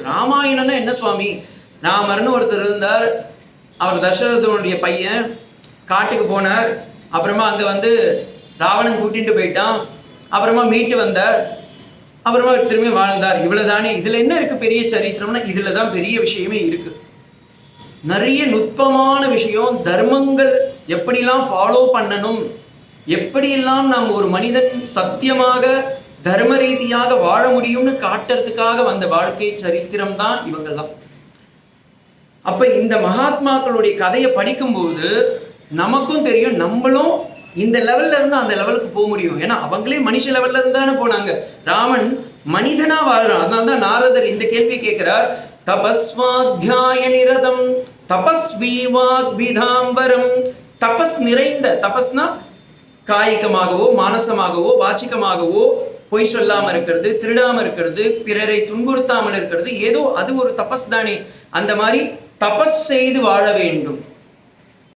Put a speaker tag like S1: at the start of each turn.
S1: ராமாயணம்னா என்ன சுவாமி? ராமர்னு ஒருத்தர் இருந்தார், அவர் தசரதனுடைய பையன், காட்டுக்கு போனார், அப்புறமா அங்க வந்து ராவணன் கூட்டிட்டு போயிட்டான், அப்புறமா மீட்டு வந்தார், அப்புறமா திரும்பி வாழ்ந்தார். இவ்வளவுதானே. இதுல என்ன இருக்கு பெரிய சரித்திரம்னா? இதுலதான் பெரிய விஷயமே இருக்கு. நிறைய நுட்பமான விஷயம், தர்மங்கள் எப்படிலாம் ஃபாலோ பண்ணணும், எப்படியெல்லாம் நாம் ஒரு மனிதன் சத்தியமாக தர்ம ரீதியாக வாழ முடியும்னு காட்டுறதுக்காக வந்த வாழ்க்கை சரித்திரம் தான் இவங்கெல்லாம். அப்ப இந்த மகாத்மாக்களுடைய கதையை படிக்கும்போது நமக்கும் தெரியும் நம்மளும் இந்த லெவல்ல இருந்து அந்த லெவலுக்கு போக முடியும். ஏன்னா அவங்களே மனுஷ லெவல்ல இருந்து தானே போனாங்க. ராமன் மனிதனா வாழ்றான். அதனால்தான் நாரதர் இந்த கேள்வி கேட்கிறார். தபஸ்வாத்தியாய நிரதம் தபஸ்வி வாக்விதாம்பரம். தபஸ் நிறைந்த, தபஸ்னா காய்கமாகவோ மானசமாகவோ வாச்சிகமாகவோ பொய் சொல்லாம இருக்கிறது, திருடாம இருக்கிறது, பிறரை துன்புறுத்தாமல் இருக்கிறது, ஏதோ அது ஒரு தபஸ் தானே. அந்த மாதிரி தபஸ் செய்து வாழ வேண்டும்.